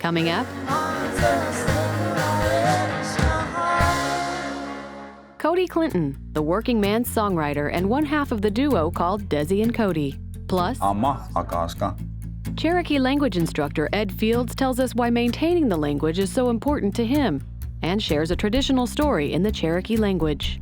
Coming up, Cody Clinton, the working man's songwriter and one half of the duo called Desi and Cody. Plus, Cherokee language instructor Ed Fields tells us why maintaining the language is so important to him and shares a traditional story in the Cherokee language.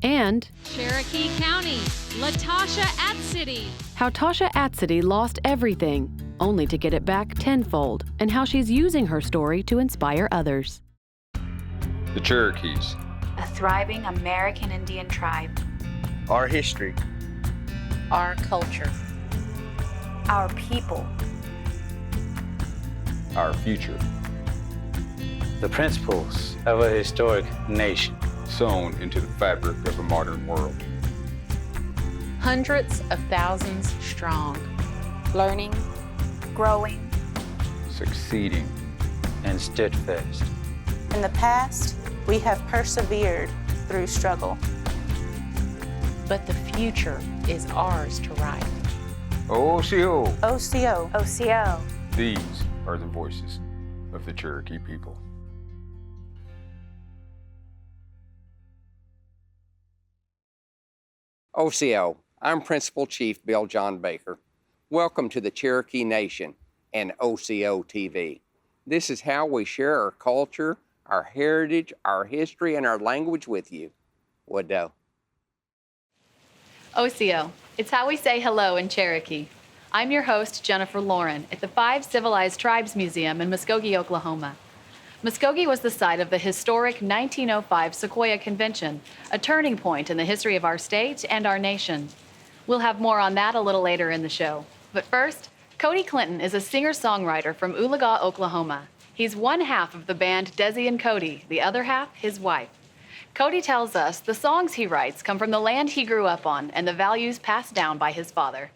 And Cherokee County, LaTasha Atcity. How Tasha Atcity lost everything, only to get it back tenfold, and how she's using her story to inspire others. The Cherokees. A thriving American Indian tribe. Our history. Our culture. Our people. Our future. The principles of a historic nation. Sewn into the fabric of a modern world. Hundreds of thousands strong. Learning. Growing. Succeeding. And stood fast. In the past, we have persevered through struggle. But the future is ours to write. Osiyo. Osiyo. Osiyo. These are the voices of the Cherokee people. Osiyo, I'm Principal Chief Bill John Baker. Welcome to the Cherokee Nation and OsiyoTV. This is how we share our culture, our heritage, our history, and our language with you. Wado. Osiyo, it's how we say hello in Cherokee. I'm your host, Jennifer Lauren, at the Five Civilized Tribes Museum in Muskogee, Oklahoma. Muskogee was the site of the historic 1905 Sequoia Convention, a turning point in the history of our state and our nation. We'll have more on that a little later in the show. But first, Cody Clinton is a singer-songwriter from Oologah, Oklahoma. He's one half of the band Desi and Cody, the other half his wife. Cody tells us the songs he writes come from the land he grew up on and the values passed down by his father.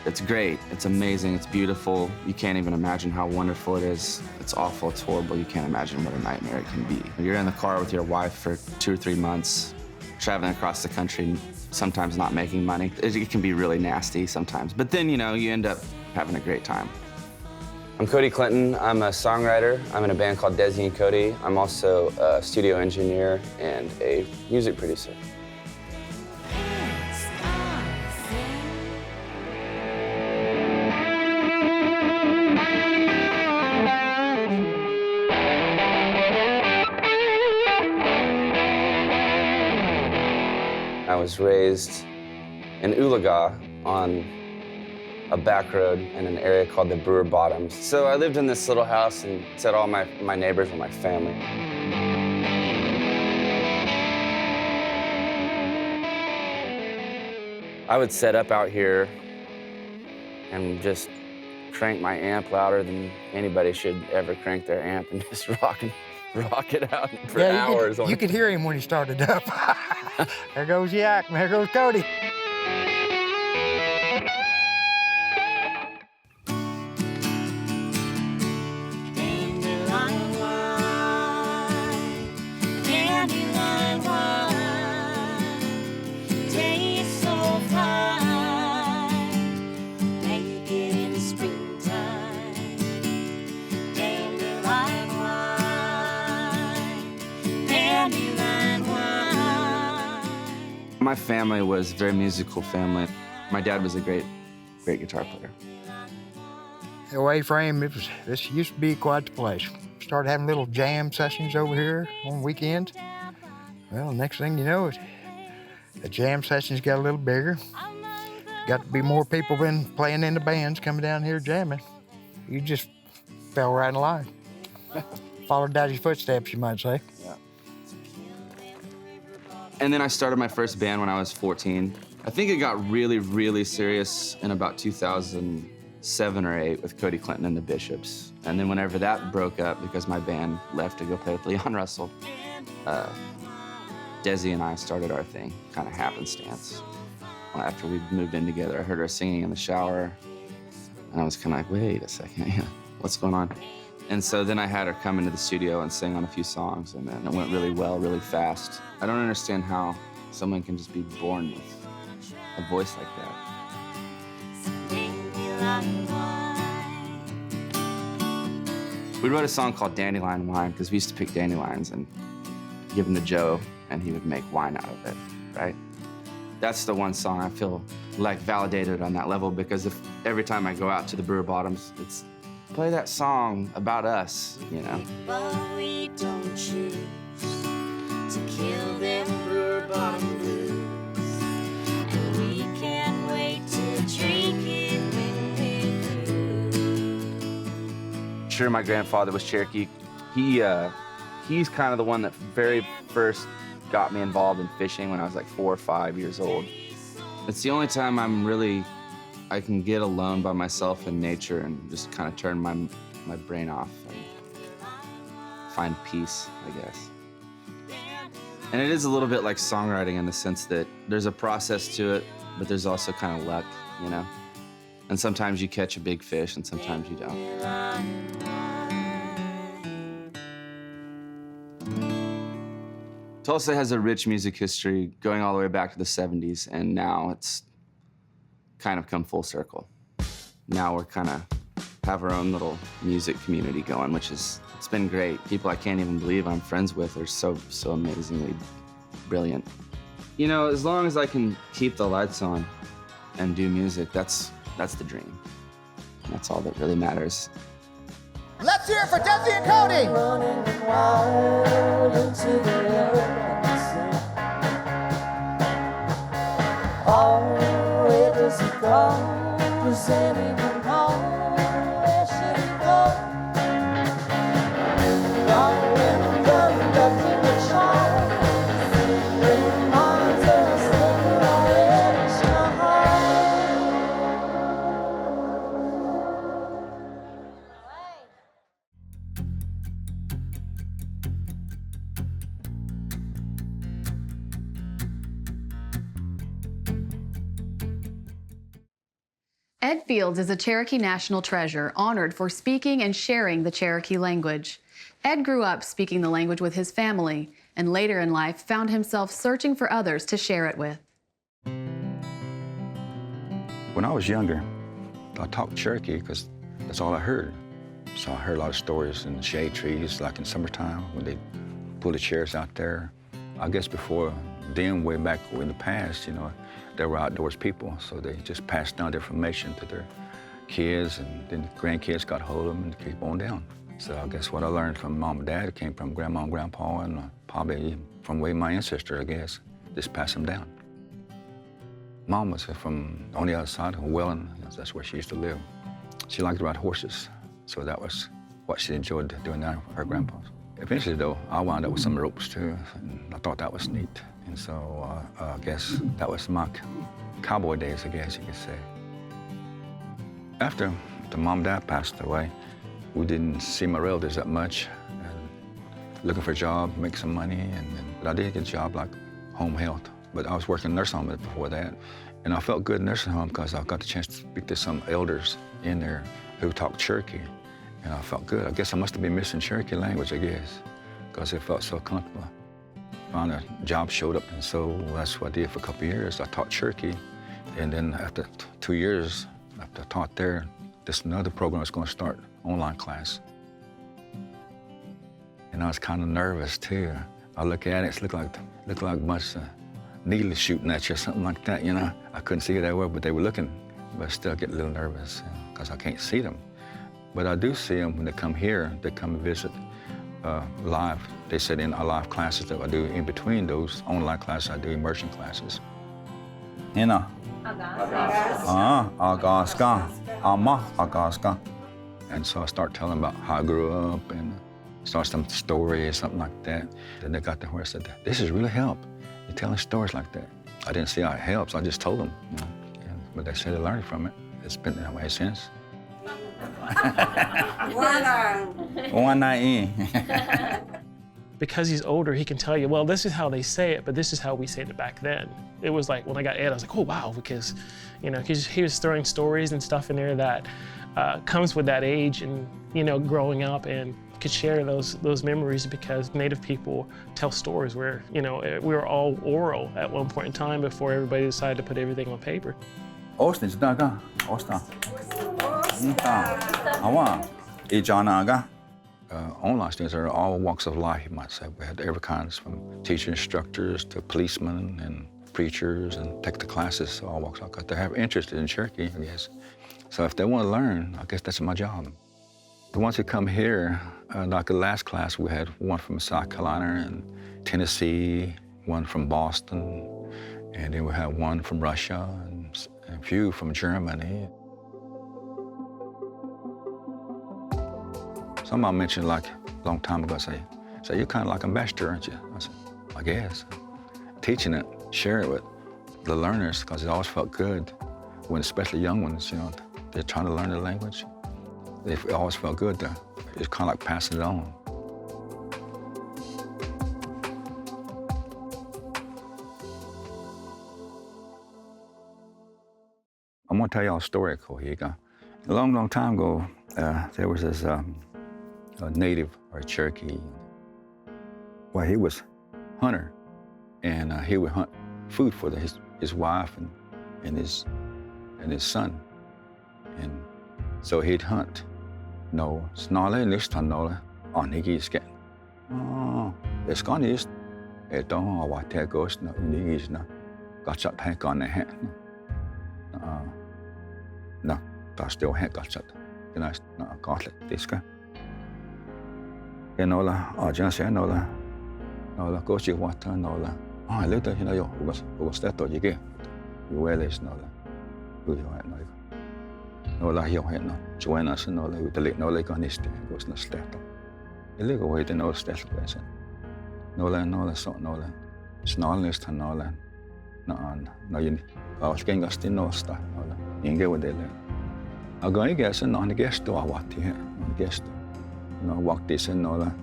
It's great, it's amazing, it's beautiful. You can't even imagine how wonderful it is. It's awful, it's horrible. You can't imagine what a nightmare it can be. You're in the car with your wife for 2 or 3 months, traveling across the country, sometimes not making money. It can be really nasty sometimes. But then, you know, you end up having a great time. I'm Cody Clinton. I'm a songwriter. I'm in a band called Desi and Cody. I'm also a studio engineer and a music producer. I was raised in Oologah on a back road in an area called the Brewer Bottoms. So I lived in this little house and said all my neighbors were my family. I would set up out here and just crank my amp louder than anybody should ever crank their amp and just rock it out for hours. You could hear him when he started up. There goes Yak, and there goes Cody. My family was a very musical family. My dad was a great guitar player. The A-frame, this used to be quite the place. Started having little jam sessions over here on weekends. Well, next thing you know, the jam sessions got a little bigger. Got to be more people been playing in the bands coming down here jamming. You just fell right in line. Followed Daddy's footsteps, you might say. Yeah. And then I started my first band when I was 14. I think it got really, really serious in about 2007 or 8 with Cody Clinton and the Bishops. And then whenever that broke up, because my band left to go play with Leon Russell, Desi and I started our thing, kind of happenstance. After we moved in together, I heard her singing in the shower, and I was kind of like, wait a second, what's going on? And so then I had her come into the studio and sing on a few songs, and then it went really well, really fast. I don't understand how someone can just be born with a voice like that. We wrote a song called Dandelion Wine because we used to pick dandelions and give them to Joe, and he would make wine out of it, right? That's the one song I feel like validated on that level, because if every time I go out to the brewer bottoms, it's play that song about us, you know? But we don't choose to kill them brewer bottom blues. And we can't wait to drink it when we're through. Sure, my grandfather was Cherokee. He's kind of the one that very first got me involved in fishing when I was like 4 or 5 years old. It's the only time I can get alone by myself in nature and just kind of turn my brain off and find peace, I guess. And it is a little bit like songwriting in the sense that there's a process to it, but there's also kind of luck, you know? And sometimes you catch a big fish and sometimes you don't. Tulsa has a rich music history going all the way back to the 70s, and now it's kind of come full circle. Now we're kind of have our own little music community going, which it's been great. People I can't even believe I'm friends with are so amazingly brilliant. You know, as long as I can keep the lights on and do music, that's the dream. That's all that really matters. Let's hear it for Desi and Cody! Running wild into the open. Oh, where does he go? Does anyone know? Where should he go? Going back in the child. Reminds us that we're already Ed Fields is a Cherokee national treasure, honored for speaking and sharing the Cherokee language. Ed grew up speaking the language with his family, and later in life found himself searching for others to share it with. When I was younger, I talked Cherokee because that's all I heard. So I heard a lot of stories in the shade trees, like in summertime, when they pull the chairs out there. I guess before then, way back in the past, you know, they were outdoors people, so they just passed down the information to their kids, and then the grandkids got hold of them and keep on down. So I guess what I learned from Mom and Dad came from Grandma and Grandpa, and probably from way my ancestor, I guess, just pass them down. Mom was from on the other side of Welland. That's where she used to live. She liked to ride horses, so that was what she enjoyed doing now with her grandpas. Eventually, though, I wound up with some ropes, too, and I thought that was neat. And so I guess that was my cowboy days, I guess you could say. After the mom and dad passed away, we didn't see my relatives that much. And looking for a job, make some money, but I did get a job like home health. But I was working in nursing home before that. And I felt good in nursing home because I got the chance to speak to some elders in there who talked Cherokee. And I felt good. I guess I must have been missing Cherokee language, I guess, because it felt so comfortable. Finally, a job showed up, and so that's what I did for a couple of years. I taught Cherokee, and then after 2 years, after I taught there, this another program was going to start, online class. And I was kind of nervous, too. I look at it, it looked like a bunch of needles shooting at you or something like that, you know. I couldn't see it that well, but they were looking, but I still get a little nervous because I can't see them. But I do see them when they come here, they come and visit live. They sit in our live classes that I do in between those online classes. I do immersion classes. Ina. Agaska. Ama Agaska. And so I start telling about how I grew up and start some story or something like that. Then they got to where I said, this has really helped. You're telling stories like that. I didn't see how it helps. I just told them. You know? But they said they learned from it. It's been that way since. Because he's older, he can tell you, well, this is how they say it, but this is how we said it back then. It was like, when I got Ed, I was like, oh, wow, because, you know, he was throwing stories and stuff in there that comes with that age and, growing up and could share those memories because Native people tell stories where, we were all oral at one point in time before everybody decided to put everything on paper. Online students are all walks of life, you might say. We had every kind, from teacher instructors to policemen and preachers and take the classes, all walks of life. They have interest in Cherokee, I guess. So if they want to learn, I guess that's my job. The ones who come here, like the last class, we had one from South Carolina and Tennessee, one from Boston, and then we had one from Russia and a few from Germany. Somebody mentioned like a long time ago, say you're kind of like an ambassador, aren't you? I said, I guess. Teaching it, share it with the learners, because it always felt good when, especially young ones, they're trying to learn the language. It always felt good to, it's kind of like passing it on. I'm gonna tell y'all a story, Cody. A long, long time ago, there was this a native or a Cherokee. Well, he was a hunter, and he would hunt food for his wife and his son. And so he'd hunt. No, snarle lyst han nåle, han ikke skal. Det skal næst. Et år var til august, når unigisen godt så han går ned her. Nå, der står her godt så. Det næste, når godt lidt, det skal. Jeg nåle, og jeg ser nåle. Nåle, går til water nåle. Jeg lød der hende jo, og stedet og ikke. Jo ellers nåle. Ud jo her nåle. Nåle her henne. Joanna så nåle ud der lidt nåle går næste, går sådan stedet. Jeg ligger over i den nåle stedet på altså. Nåle så nåle. Snarle næste han nåle. Når jeg går skænker sted nåle der nåle. Ingen ud det. Og går ikke altså når han gæster og var til her. Når gæster. Når vagt det så nåle.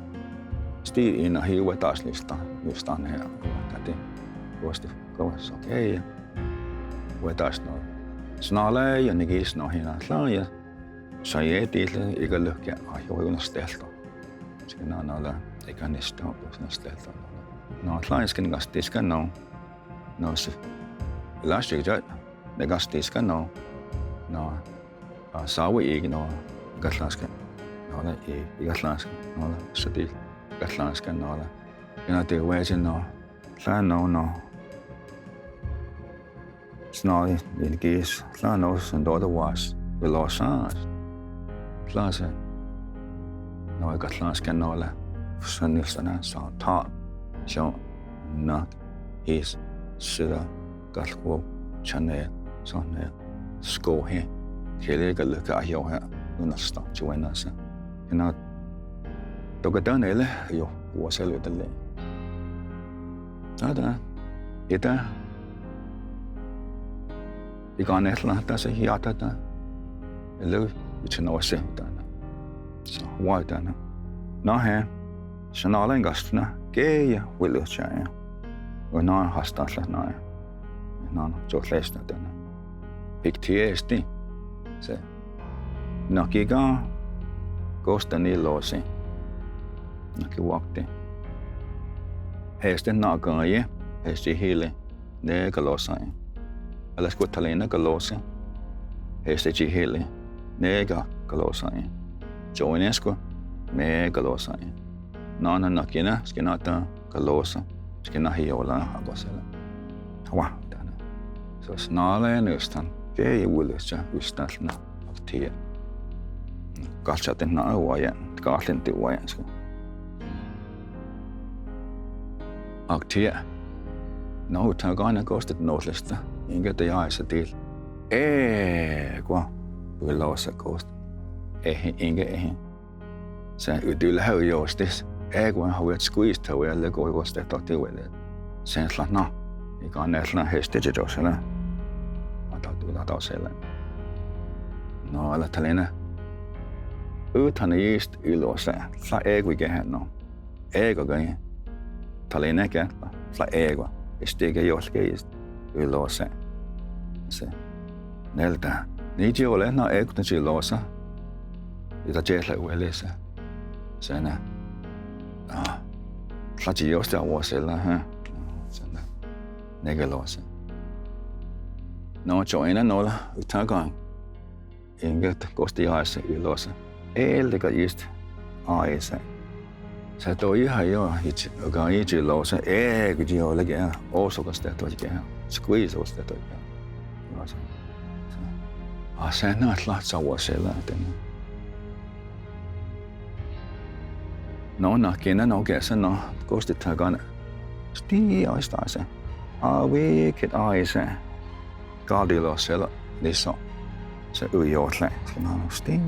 Stil ind og hele dagslisten. Nu stand her. Det går så okay. Hvor der står. Snarle jeg ikke snor hende klar jeg. Så jeg delte ikke lykke og jeg var stedet. Så når det kan næste år sådan stedet. Når klar skal gas det skal nå. Når så last jeg det gas det skal nå. Når så vi ikke når gas skal. Når det ikke gas når så det gas skal når. Når det var så når klar når snarere en gæs, klar noget som der was, vi lå sans. Klar så, når jeg klar skal nåle, sådan er så tager, så nok is sidder godt gå, channel sådan her, sko her, kan ikke lykke af her, uden at stå til venner så. Når du kan den alle, jo, hvor selv ud det. Der, der. I går nætler, der så hiater der. Eller vi til noget selv der. Så hvor der. Nå her, så når der en gastner, gæje vil jeg sige. Og når har startet nej. Når så læste der. PTSD. Så når gik gosten i låse. Når gik walkte. Hesten når går je, heste hele. Det kan låse. Alla skulle ta lena galose. Heste ci hele. Nega galosai. Joinesco me galosai. Nana nakina skinata galosa. Skina hiola agosela. Wa dana. Så snarere nøstan. Det er ulyst, ustalna aktier. Kanskje den er uajen. Kanskje den er uajen. Aktier. Nå, tager gerne kostet nåliste. Ingen det jeg så del. Gå. Vi laver så kost. Ingen. Så udølle har jo sted. Gå har været squeeze til at lægge over sted og det var det. Så slår nå. Jeg går næsten heste til os eller. Og der selv. Nå, eller talene. Utan just ylåsa. Så vi kan have nå. Og gange. Talene kan. Så stikker jo skæst. Ylåsa. Så. Nelta. Niitä ole na ekten silloissa. ita jetla uelesa. Sana. Tlachi yosta wasela, huh? Sana. Negalosa. No joina nola, utagang. Inget kosti aisa ilosa. Elteka just aisa. Sa toi hayo ich gai ji losa gu ji ola ge also ko sta to ge. Squeeze was that to ge. Sa na tla sa wasela den. No na kena no ge sa no kosti tagan. Sti aista sa. We kid aisa. Gardilo sela niso. Sa uyotle. No sti.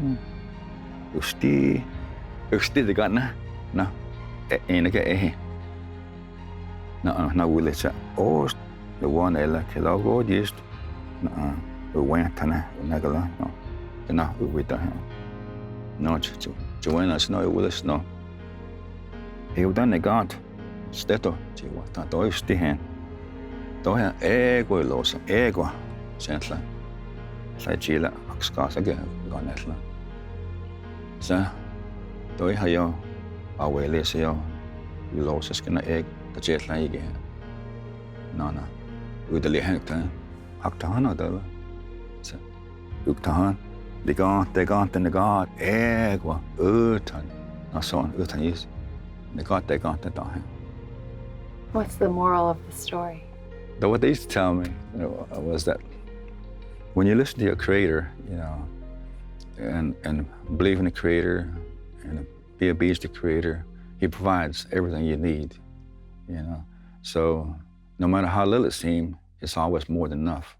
Usti de ganna. Na. Enige na willetsa oost the one ella kilogo just na wentana nagala no na wita no joina snow willis no eu dan negat steto ci wata to isti hen to ha ego losa ego sentla sai chila skasa ge ganetla sa to hayo awelesio losas kana egg ta jetla ige nana udali hakta haktana dala sa uktahan de gant egwa utan nason utan is de gant ta. What's the moral of the story? What they used to tell me, was that when you listen to your creator, and believe in the creator and be obedient to the creator, he provides everything you need, So no matter how little it seems, it's always more than enough.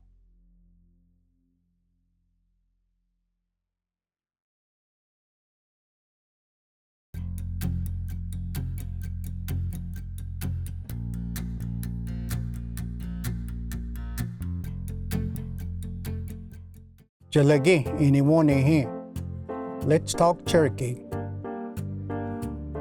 Jalagi, anyone here. Let's talk Cherokee.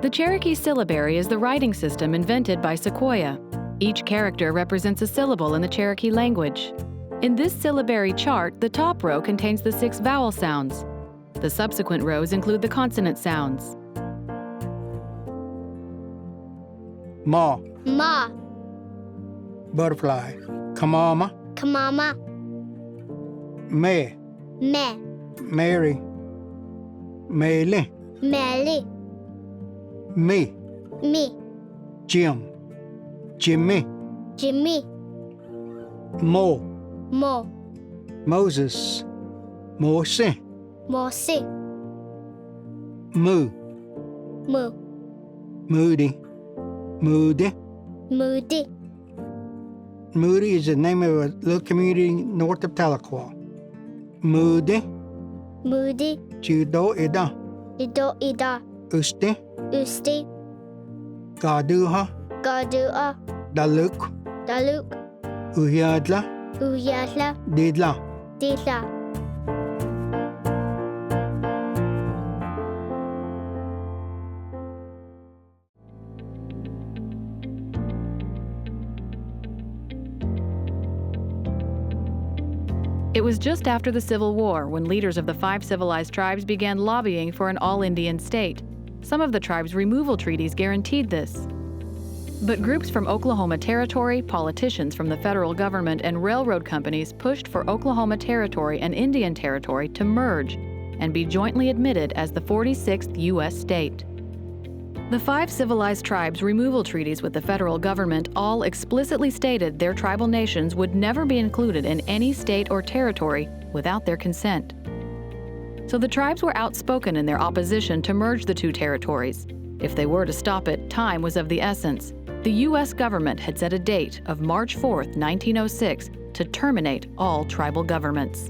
The Cherokee syllabary is the writing system invented by Sequoia. Each character represents a syllable in the Cherokee language. In this syllabary chart, the top row contains the 6 vowel sounds. The subsequent rows include the consonant sounds. Ma. Ma. Butterfly. Kamama. Kamama. Me. Me. Mary. Mele. Meli. Me. Me. Jim. Jimmy. Jimmy. Mo. Mo. Moses. Mose. Mose. Moo. Moo. Moody. Moody. Moody. Moody is the name of a little community north of Tahlequah. Moody. Moody. Judo Ida. Ido Ida. Usti. Usti. Gaduha. Gadua. Daluk. Daluk. Uyadla. Uyadla. Didla. Didla. It was just after the Civil War when leaders of the 5 civilized tribes began lobbying for an all-Indian state. Some of the tribes' removal treaties guaranteed this. But groups from Oklahoma Territory, politicians from the federal government, and railroad companies pushed for Oklahoma Territory and Indian Territory to merge and be jointly admitted as the 46th U.S. state. The 5 civilized tribes' removal treaties with the federal government all explicitly stated their tribal nations would never be included in any state or territory without their consent. So the tribes were outspoken in their opposition to merge the 2 territories. If they were to stop it, time was of the essence. The U.S. government had set a date of March 4th, 1906, to terminate all tribal governments.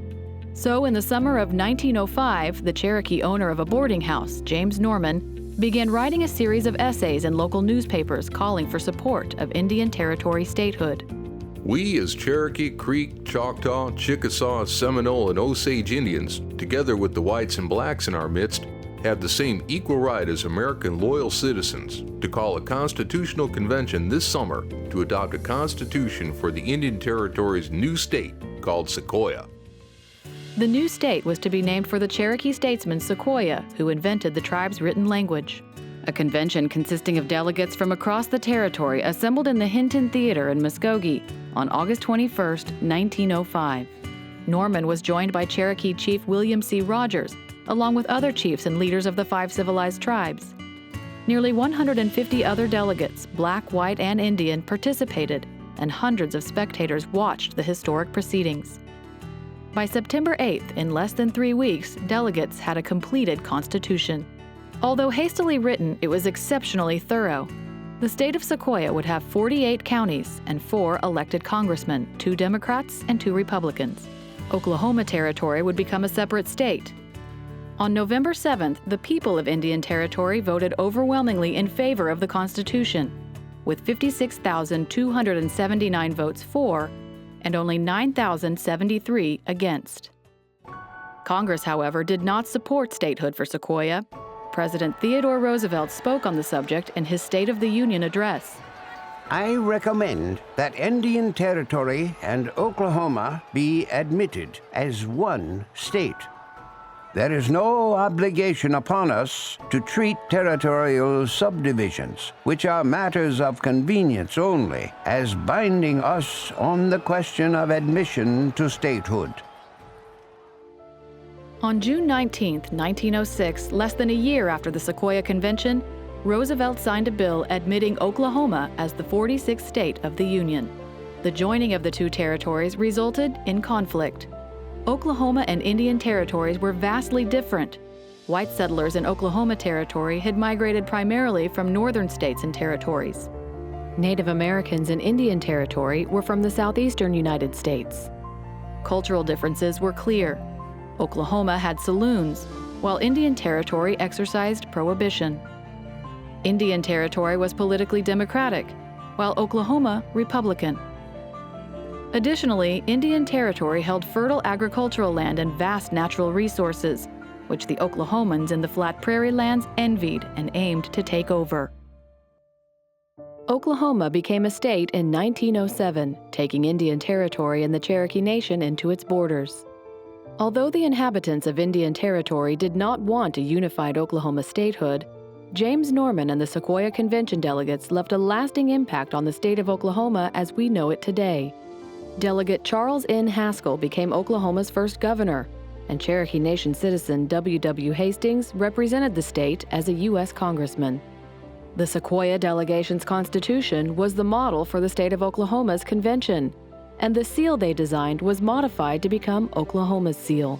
So in the summer of 1905, the Cherokee owner of a boarding house, James Norman, began writing a series of essays in local newspapers calling for support of Indian Territory statehood. We, as Cherokee, Creek, Choctaw, Chickasaw, Seminole, and Osage Indians, together with the whites and blacks in our midst, have the same equal right as American loyal citizens to call a constitutional convention this summer to adopt a constitution for the Indian Territory's new state called Sequoia. The new state was to be named for the Cherokee statesman Sequoia, who invented the tribe's written language. A convention consisting of delegates from across the territory assembled in the Hinton Theater in Muskogee on August 21, 1905. Norman was joined by Cherokee Chief William C. Rogers, along with other chiefs and leaders of the 5 civilized tribes. Nearly 150 other delegates, black, white, and Indian, participated, and hundreds of spectators watched the historic proceedings. By September 8th, in less than 3 weeks, delegates had a completed constitution. Although hastily written, it was exceptionally thorough. The state of Sequoia would have 48 counties and 4 elected congressmen, 2 Democrats and 2 Republicans. Oklahoma Territory would become a separate state. On November 7th, the people of Indian Territory voted overwhelmingly in favor of the Constitution, with 56,279 votes for and only 9,073 against. Congress, however, did not support statehood for Sequoia. President Theodore Roosevelt spoke on the subject in his State of the Union address. I recommend that Indian Territory and Oklahoma be admitted as one state. There is no obligation upon us to treat territorial subdivisions, which are matters of convenience only, as binding us on the question of admission to statehood. On June 19, 1906, less than a year after the Sequoia Convention, Roosevelt signed a bill admitting Oklahoma as the 46th state of the Union. The joining of the 2 territories resulted in conflict. Oklahoma and Indian territories were vastly different. White settlers in Oklahoma Territory had migrated primarily from northern states and territories. Native Americans in Indian Territory were from the southeastern United States. Cultural differences were clear. Oklahoma had saloons, while Indian Territory exercised prohibition. Indian Territory was politically Democratic, while Oklahoma Republican. Additionally, Indian Territory held fertile agricultural land and vast natural resources, which the Oklahomans in the flat prairie lands envied and aimed to take over. Oklahoma became a state in 1907, taking Indian Territory and the Cherokee Nation into its borders. Although the inhabitants of Indian Territory did not want a unified Oklahoma statehood, James Norman and the Sequoia Convention delegates left a lasting impact on the state of Oklahoma as we know it today. Delegate Charles N. Haskell became Oklahoma's first governor, and Cherokee Nation citizen W.W. Hastings represented the state as a U.S. congressman. The Sequoia delegation's constitution was the model for the state of Oklahoma's convention, and the seal they designed was modified to become Oklahoma's seal.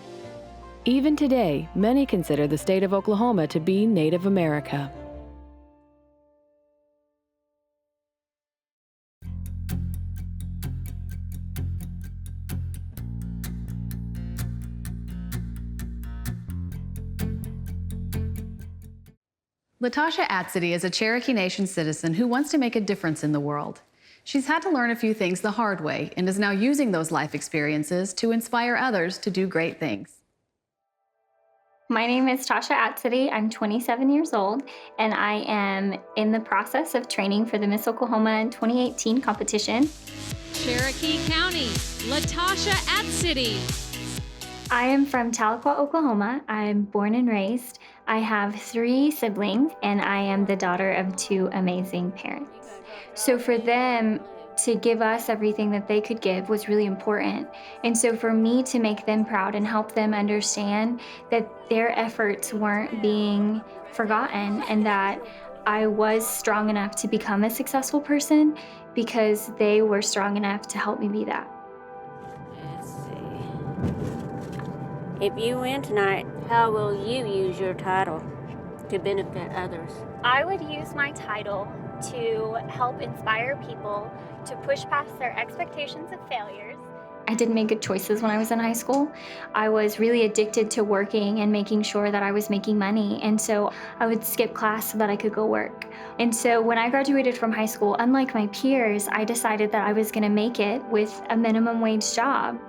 Even today, many consider the state of Oklahoma to be Native America. LaTasha Atcity is a Cherokee Nation citizen who wants to make a difference in the world. She's had to learn a few things the hard way and is now using those life experiences to inspire others to do great things. My name is Tasha Atcity. I'm 27 years old, and I am in the process of training for the Miss Oklahoma 2018 competition. Cherokee County, LaTasha Atcity. I am from Tahlequah, Oklahoma. I'm born and raised. I have 3 siblings, and I am the daughter of 2 amazing parents. So for them to give us everything that they could give was really important. And so for me to make them proud and help them understand that their efforts weren't being forgotten and that I was strong enough to become a successful person because they were strong enough to help me be that. Let's see. If you win tonight, how will you use your title to benefit others? I would use my title to help inspire people to push past their expectations of failures. I didn't make good choices when I was in high school. I was really addicted to working and making sure that I was making money, and so I would skip class so that I could go work. And so when I graduated from high school, unlike my peers, I decided that I was going to make it with a minimum wage job.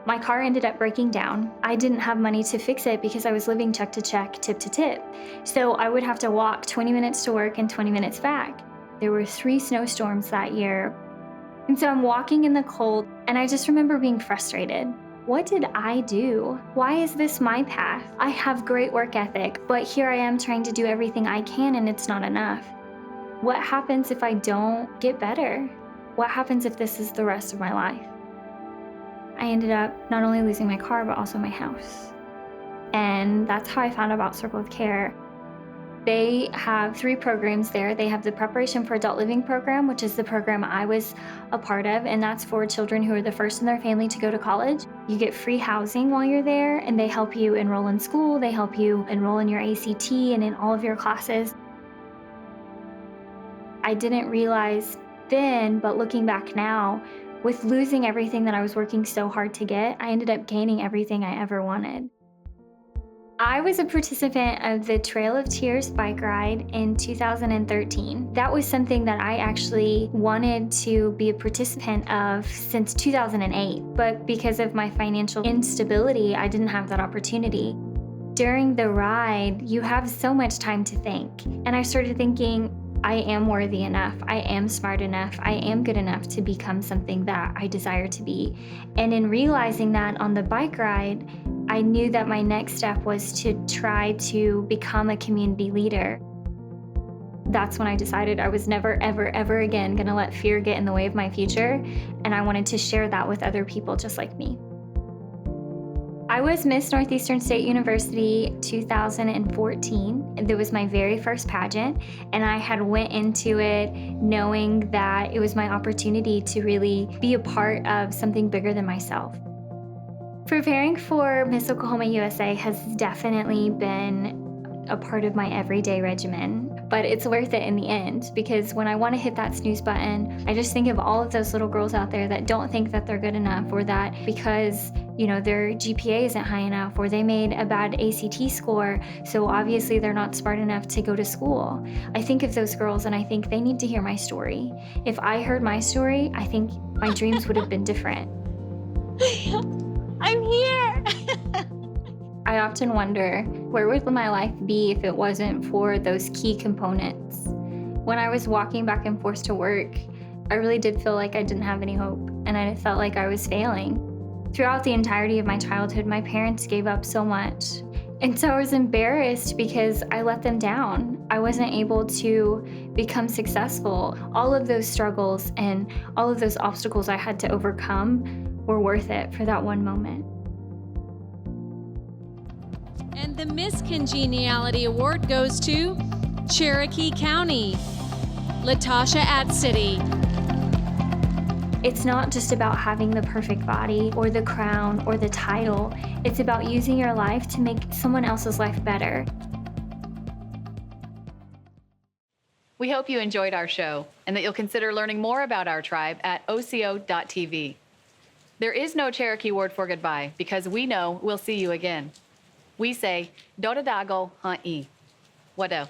My car ended up breaking down. I didn't have money to fix it because I was living check to check, tip to tip. So I would have to walk 20 minutes to work and 20 minutes back. There were 3 snowstorms that year. And so I'm walking in the cold, and I just remember being frustrated. what did I do? Why is this my path? I have great work ethic, but here I am trying to do everything I can and it's not enough. What happens if I don't get better? What happens if this is the rest of my life? I ended up not only losing my car, but also my house. And that's how I found out about Circle of Care. They have 3 programs there. They have the Preparation for Adult Living program, which is the program I was a part of, and that's for children who are the first in their family to go to college. You get free housing while you're there, and they help you enroll in school. They help you enroll in your ACT and in all of your classes. I didn't realize then, but looking back now, with losing everything that I was working so hard to get, I ended up gaining everything I ever wanted. I was a participant of the Trail of Tears bike ride in 2013. That was something that I actually wanted to be a participant of since 2008, but because of my financial instability, I didn't have that opportunity. During the ride, you have so much time to think, and I started thinking, I am worthy enough, I am smart enough, I am good enough to become something that I desire to be. And in realizing that on the bike ride, I knew that my next step was to try to become a community leader. That's when I decided I was never, ever, ever again gonna let fear get in the way of my future, and I wanted to share that with other people just like me. I was Miss Northeastern State University 2014. It was my very first pageant, and I had went into it knowing that it was my opportunity to really be a part of something bigger than myself. Preparing for Miss Oklahoma USA has definitely been a part of my everyday regimen, but it's worth it in the end, because when I want to hit that snooze button, I just think of all of those little girls out there that don't think that they're good enough, or that because, you know, their GPA isn't high enough, or they made a bad ACT score, so obviously they're not smart enough to go to school. I think of those girls and I think they need to hear my story. If I heard my story, I think my dreams would have been different. I'm here. I often wonder, where would my life be if it wasn't for those key components? When I was walking back and forth to work, I really did feel like I didn't have any hope, and I felt like I was failing. Throughout the entirety of my childhood, my parents gave up so much. And so I was embarrassed because I let them down. I wasn't able to become successful. All of those struggles and all of those obstacles I had to overcome were worth it for that one moment. And the Miss Congeniality Award goes to Cherokee County, LaTasha Atcity. It's not just about having the perfect body or the crown or the title. It's about using your life to make someone else's life better. We hope you enjoyed our show and that you'll consider learning more about our tribe at Osiyo.tv. There is no Cherokee word for goodbye because we know we'll see you again. We say, Dodadago Ha'i. Wado.